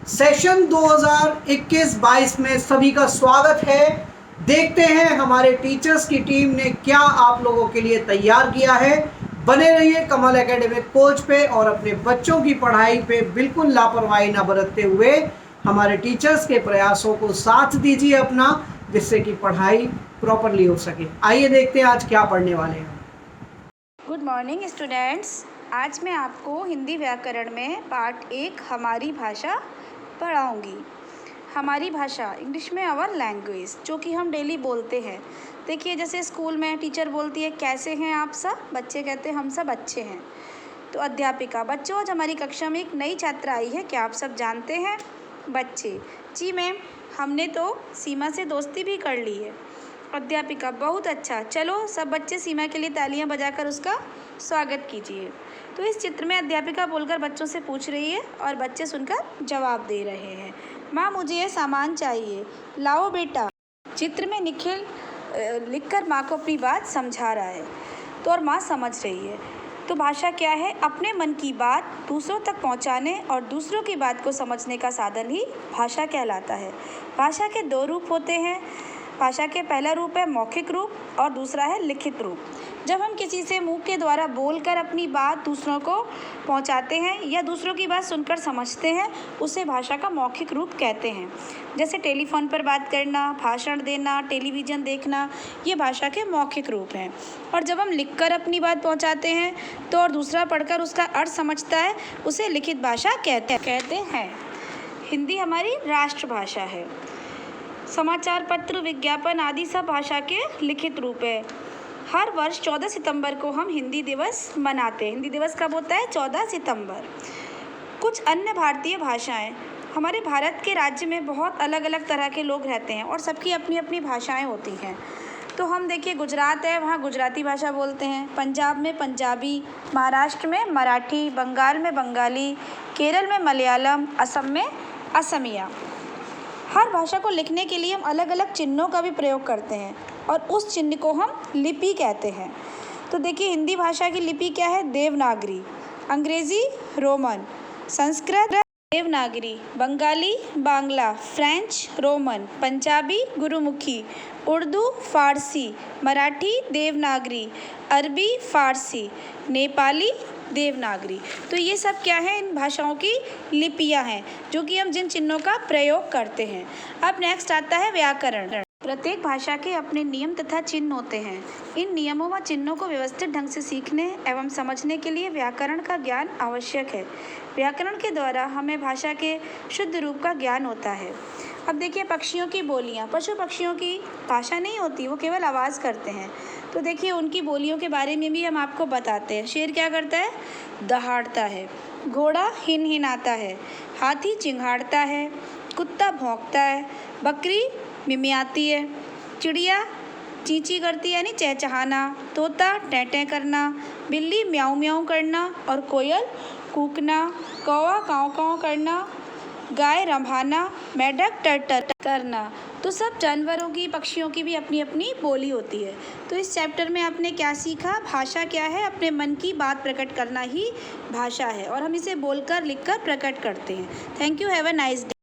Session 2021-22 में सभी का स्वागत है। देखते हैं हमारे टीचर्स की टीम ने क्या आप लोगों के लिए तैयार किया है। बने रहिए कमल एकेडमिक कोच पे और अपने बच्चों की पढ़ाई पे बिल्कुल लापरवाही ना बरतते हुए हमारे टीचर्स के प्रयासों को साथ दीजिए अपना, जिससे कि पढ़ाई प्रॉपरली हो सके। आइए देखते हैं आज क्या पढ़ने वाले हैं। Good morning students. आज मैं आपको हिंदी व्याकरण में पार्ट 1 हमारी भाषा पढ़ाऊंगी। हमारी भाषा इंग्लिश में आवर लैंग्वेज, जो कि हम डेली बोलते हैं। देखिए, जैसे स्कूल में टीचर बोलती है कैसे हैं आप सब, बच्चे कहते हैं हम सब अच्छे हैं। तो अध्यापिका, बच्चों आज हमारी कक्षा में एक नई छात्रा आई है, क्या आप सब जानते हैं? बच्चे, जी मैम, हमने तो सीमा से दोस्ती भी कर ली है। अध्यापिका, बहुत अच्छा, चलो सब बच्चे सीमा के लिए तालियां बजाकर उसका स्वागत कीजिए। तो इस चित्र में अध्यापिका बोलकर बच्चों से पूछ रही है और बच्चे सुनकर जवाब दे रहे हैं। माँ, मुझे ये सामान चाहिए, लाओ बेटा। चित्र में निखिल लिखकर माँ को अपनी बात समझा रहा है, तो और माँ समझ रही है। तो भाषा क्या है? अपने मन की बात दूसरों तक पहुंचाने और दूसरों की बात को समझने का साधन ही भाषा कहलाता है। भाषा के दो रूप होते हैं। भाषा के पहला रूप है मौखिक रूप और दूसरा है लिखित रूप। जब हम किसी से मुंह के द्वारा बोलकर अपनी बात दूसरों को पहुंचाते हैं या दूसरों की बात सुनकर समझते हैं, उसे भाषा का मौखिक रूप कहते हैं। जैसे टेलीफोन पर बात करना, भाषण देना, टेलीविज़न देखना, ये भाषा के मौखिक रूप हैं। और जब हम लिखकर अपनी बात पहुंचाते हैं तो और दूसरा पढ़कर उसका अर्थ समझता है, उसे लिखित भाषा कहते हैं। हिंदी हमारी राष्ट्रभाषा है। समाचार पत्र, विज्ञापन आदि सब भाषा के लिखित रूप है। हर वर्ष 14 सितंबर को हम हिंदी दिवस मनाते हैं। हिंदी दिवस कब होता है? 14 सितंबर। कुछ अन्य भारतीय भाषाएं। हमारे भारत के राज्य में बहुत अलग अलग तरह के लोग रहते हैं और सबकी अपनी अपनी भाषाएं होती हैं। तो हम देखिए, गुजरात है, वहाँ गुजराती भाषा बोलते हैं। पंजाब में पंजाबी, महाराष्ट्र में मराठी, बंगाल में बंगाली, केरल में मलयालम, असम में असमिया। हर भाषा को लिखने के लिए हम अलग अलग चिन्हों का भी प्रयोग करते हैं और उस चिन्ह को हम लिपि कहते हैं। तो देखिए, हिंदी भाषा की लिपि क्या है? Devanagari, Angrezi Roman, Sanskrit Devanagari, Bengali Bangla, French Roman, Punjabi Gurmukhi, Urdu Farsi, Marathi Devanagari, अरबी फारसी, नेपाली देवनागरी। तो ये सब क्या है? इन भाषाओं की लिपियां हैं, जो कि हम जिन चिन्हों का प्रयोग करते हैं। अब नेक्स्ट आता है व्याकरण। प्रत्येक भाषा के अपने नियम तथा चिन्ह होते हैं। इन नियमों व चिन्हों को व्यवस्थित ढंग से सीखने एवं समझने के लिए व्याकरण का ज्ञान आवश्यक है। व्याकरण के द्वारा हमें भाषा के शुद्ध रूप का ज्ञान होता है। अब देखिए, पक्षियों की बोलियाँ। पशु पक्षियों की भाषा नहीं होती, वो केवल आवाज़ करते हैं। तो देखिए, उनकी बोलियों के बारे में भी हम आपको बताते हैं। शेर क्या करता है? दहाड़ता है। घोड़ा हिनहिनाता है। हाथी चिंघाड़ता है। कुत्ता भौंकता है। बकरी मिमियाती है। चिड़िया चींची करती है, यानी चहचहाना। तोता टें करना। बिल्ली म्याऊं म्याऊं करना और कोयल कूकना। कौवा काँव काँव करना। गाय रंभाना। मेंढक टर करना। तो सब जानवरों की, पक्षियों की भी अपनी अपनी बोली होती है। तो इस चैप्टर में आपने क्या सीखा? भाषा क्या है? अपने मन की बात प्रकट करना ही भाषा है और हम इसे बोलकर लिखकर प्रकट करते हैं। Thank you, have a nice day.